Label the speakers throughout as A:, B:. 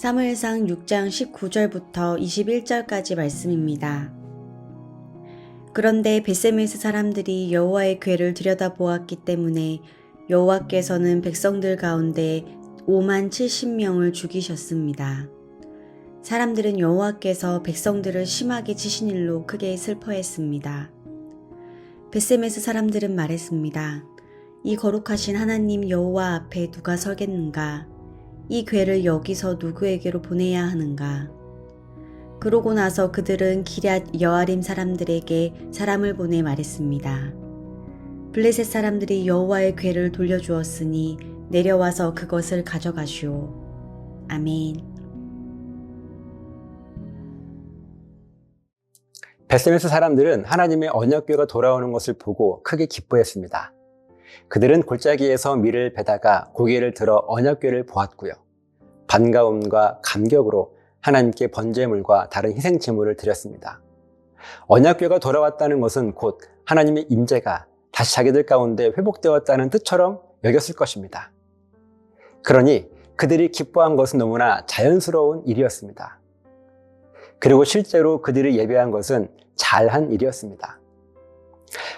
A: 사무엘상 6장 19절부터 21절까지 말씀입니다. 그런데 벳세메스 사람들이 여호와의 궤를 들여다보았기 때문에 여호와께서는 백성들 가운데 50,070명을 죽이셨습니다. 사람들은 여호와께서 백성들을 심하게 치신 일로 크게 슬퍼했습니다. 벳세메스 사람들은 말했습니다. 이 거룩하신 하나님 여호와 앞에 누가 서겠는가? 이 궤를 여기서 누구에게로 보내야 하는가? 그러고 나서 그들은 기럇 여아림 사람들에게 사람을 보내 말했습니다. 블레셋 사람들이 여호와의 궤를 돌려주었으니 내려와서 그것을 가져가시오. 아멘.
B: 벳세메스 사람들은 하나님의 언약궤가 돌아오는 것을 보고 크게 기뻐했습니다. 그들은 골짜기에서 밀을 베다가 고개를 들어 언약궤를 보았고요. 반가움과 감격으로 하나님께 번제물과 다른 희생제물을 드렸습니다. 언약궤가 돌아왔다는 것은 곧 하나님의 임재가 다시 자기들 가운데 회복되었다는 뜻처럼 여겼을 것입니다. 그러니 그들이 기뻐한 것은 너무나 자연스러운 일이었습니다. 그리고 실제로 그들이 예배한 것은 잘한 일이었습니다.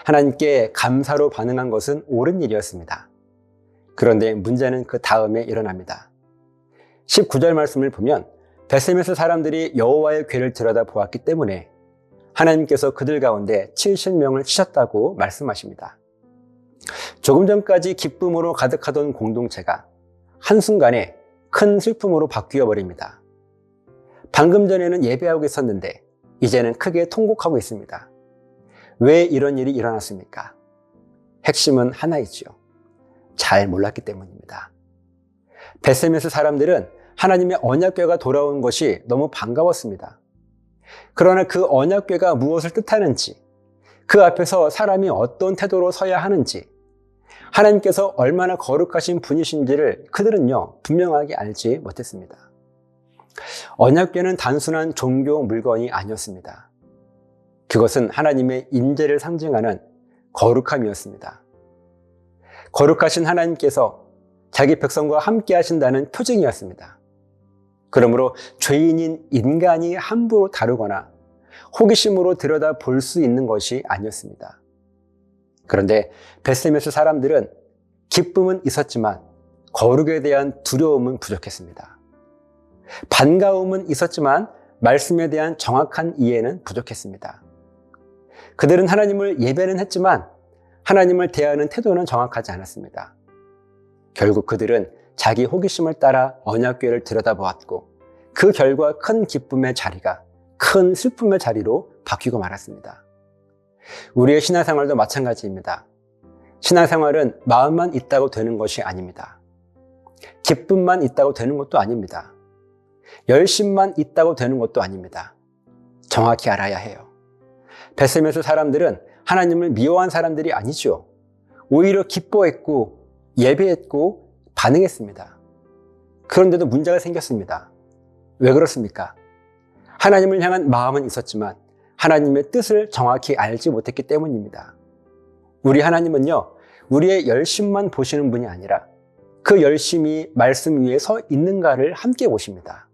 B: 하나님께 감사로 반응한 것은 옳은 일이었습니다. 그런데 문제는 그 다음에 일어납니다. 19절 말씀을 보면 벳세메스 사람들이 여호와의 궤를 들여다보았기 때문에 하나님께서 그들 가운데 70명을 치셨다고 말씀하십니다. 조금 전까지 기쁨으로 가득하던 공동체가 한순간에 큰 슬픔으로 바뀌어 버립니다. 방금 전에는 예배하고 있었는데 이제는 크게 통곡하고 있습니다. 왜 이런 일이 일어났습니까? 핵심은 하나이지요. 잘 몰랐기 때문입니다. 벳세메스 사람들은 하나님의 언약궤가 돌아온 것이 너무 반가웠습니다. 그러나 그 언약궤가 무엇을 뜻하는지, 그 앞에서 사람이 어떤 태도로 서야 하는지, 하나님께서 얼마나 거룩하신 분이신지를 그들은요 분명하게 알지 못했습니다. 언약궤는 단순한 종교 물건이 아니었습니다. 그것은 하나님의 임재를 상징하는 거룩함이었습니다. 거룩하신 하나님께서 자기 백성과 함께 하신다는 표징이었습니다. 그러므로 죄인인 인간이 함부로 다루거나 호기심으로 들여다볼 수 있는 것이 아니었습니다. 그런데 벳세메스 사람들은 기쁨은 있었지만 거룩에 대한 두려움은 부족했습니다. 반가움은 있었지만 말씀에 대한 정확한 이해는 부족했습니다. 그들은 하나님을 예배는 했지만 하나님을 대하는 태도는 정확하지 않았습니다. 결국 그들은 자기 호기심을 따라 언약궤를 들여다보았고 그 결과 큰 기쁨의 자리가 큰 슬픔의 자리로 바뀌고 말았습니다. 우리의 신앙생활도 마찬가지입니다. 신앙생활은 마음만 있다고 되는 것이 아닙니다. 기쁨만 있다고 되는 것도 아닙니다. 열심만 있다고 되는 것도 아닙니다. 정확히 알아야 해요. 벳세메스 사람들은 하나님을 미워한 사람들이 아니죠. 오히려 기뻐했고 예배했고 반응했습니다. 그런데도 문제가 생겼습니다. 왜 그렇습니까? 하나님을 향한 마음은 있었지만 하나님의 뜻을 정확히 알지 못했기 때문입니다. 우리 하나님은요, 우리의 열심만 보시는 분이 아니라 그 열심이 말씀 위에 서 있는가를 함께 보십니다.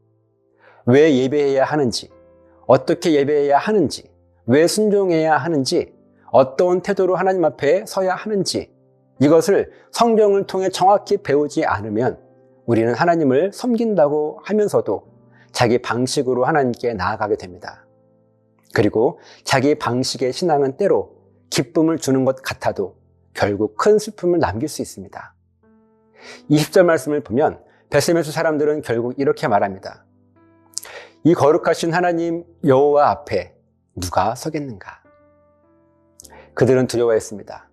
B: 왜 예배해야 하는지, 어떻게 예배해야 하는지, 왜 순종해야 하는지, 어떤 태도로 하나님 앞에 서야 하는지, 이것을 성경을 통해 정확히 배우지 않으면 우리는 하나님을 섬긴다고 하면서도 자기 방식으로 하나님께 나아가게 됩니다. 그리고 자기 방식의 신앙은 때로 기쁨을 주는 것 같아도 결국 큰 슬픔을 남길 수 있습니다. 20절 말씀을 보면 벳세메스 사람들은 결국 이렇게 말합니다. 이 거룩하신 하나님 여호와 앞에 누가 서겠는가? 그들은 두려워했습니다.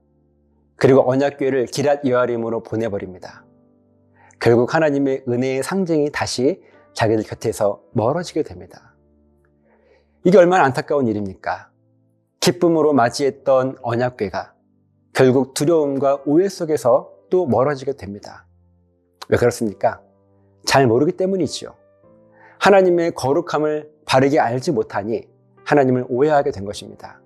B: 그리고 언약궤를 기럇 여아림으로 보내버립니다. 결국 하나님의 은혜의 상징이 다시 자기들 곁에서 멀어지게 됩니다. 이게 얼마나 안타까운 일입니까? 기쁨으로 맞이했던 언약궤가 결국 두려움과 오해 속에서 또 멀어지게 됩니다. 왜 그렇습니까? 잘 모르기 때문이지요. 하나님의 거룩함을 바르게 알지 못하니 하나님을 오해하게 된 것입니다.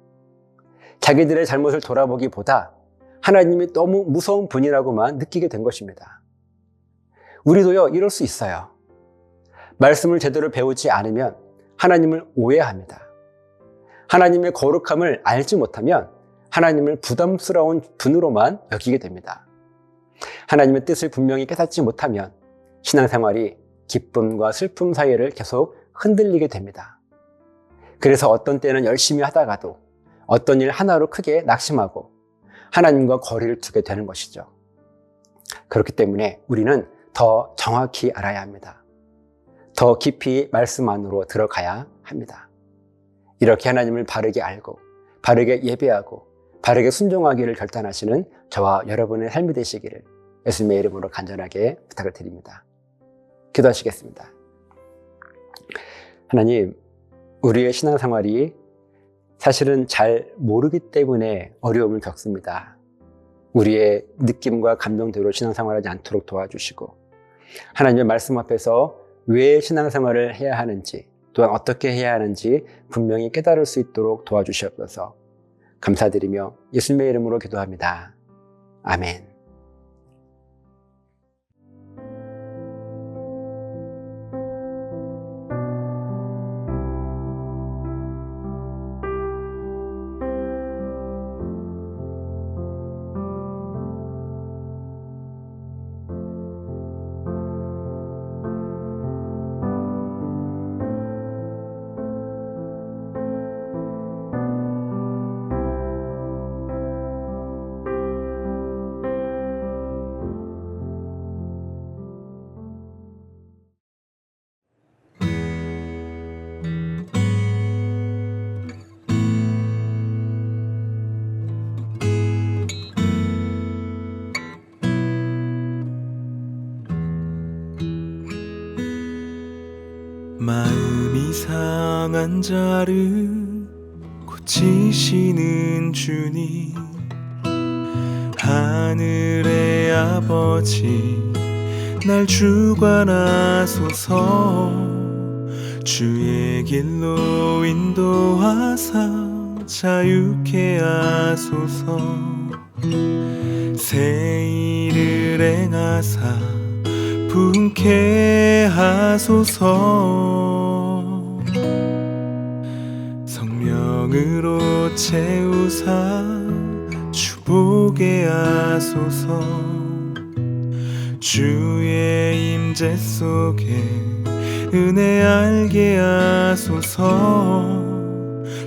B: 자기들의 잘못을 돌아보기보다 하나님이 너무 무서운 분이라고만 느끼게 된 것입니다. 우리도요, 이럴 수 있어요. 말씀을 제대로 배우지 않으면 하나님을 오해합니다. 하나님의 거룩함을 알지 못하면 하나님을 부담스러운 분으로만 여기게 됩니다. 하나님의 뜻을 분명히 깨닫지 못하면 신앙생활이 기쁨과 슬픔 사이를 계속 흔들리게 됩니다. 그래서 어떤 때는 열심히 하다가도 어떤 일 하나로 크게 낙심하고 하나님과 거리를 두게 되는 것이죠. 그렇기 때문에 우리는 더 정확히 알아야 합니다. 더 깊이 말씀 안으로 들어가야 합니다. 이렇게 하나님을 바르게 알고 바르게 예배하고 바르게 순종하기를 결단하시는 저와 여러분의 삶이 되시기를 예수님의 이름으로 간절하게 부탁을 드립니다. 기도하시겠습니다. 하나님, 우리의 신앙생활이 사실은 잘 모르기 때문에 어려움을 겪습니다. 우리의 느낌과 감정대로 신앙생활하지 않도록 도와주시고 하나님의 말씀 앞에서 왜 신앙생활을 해야 하는지 또한 어떻게 해야 하는지 분명히 깨달을 수 있도록 도와주시옵소서. 감사드리며 예수님의 이름으로 기도합니다. 아멘.
C: 마음이 상한 자를 고치시는 주님, 하늘의 아버지 날 주관하소서. 주의 길로 인도하사 자유케 하소서. 새 일을 행하사 분케 하소서. 성령으로 채우사 주보게 하소서. 주의 임재 속에 은혜 알게 하소서.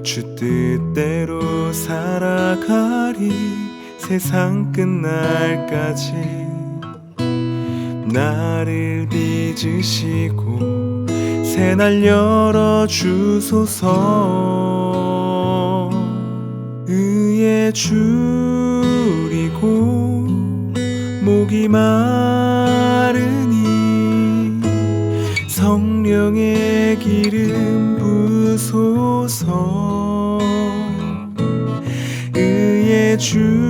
C: 주 뜻대로 살아가리 세상 끝날까지. 나를 빚으시고 새날 열어주소서. 의에 줄이고 목이 마르니 성령의 기름 부소서. 의에 줄이고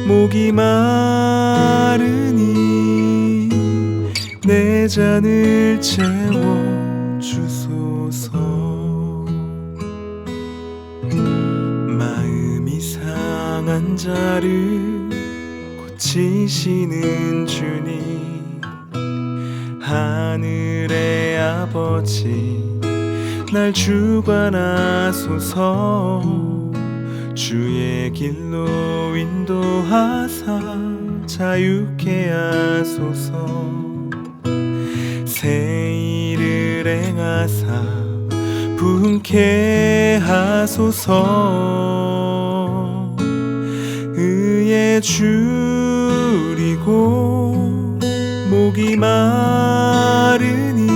C: 목이 마르니 내 잔을 채워주소서. 마음이 상한 자를 고치시는 주님, 하늘의 아버지 날 주관하소서. 주의 길로 인도하사 자유케 하소서. 새 일을 행하사 분케 하소서. 의에 줄이고 목이 마르니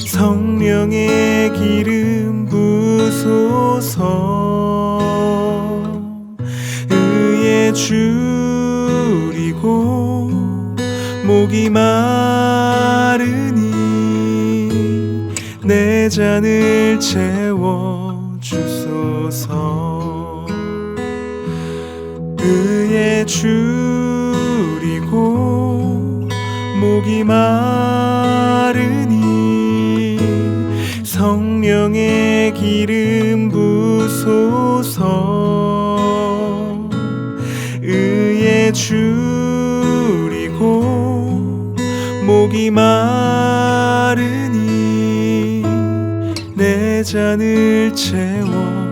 C: 성령의 기름 부소서. 의에 줄이고 목이 마르니 내 잔을 채워주소서. 의에 줄이고 목이 마르니 성령의 기름 부소서. 의에 줄이고 목이 마르니 내 잔을 채워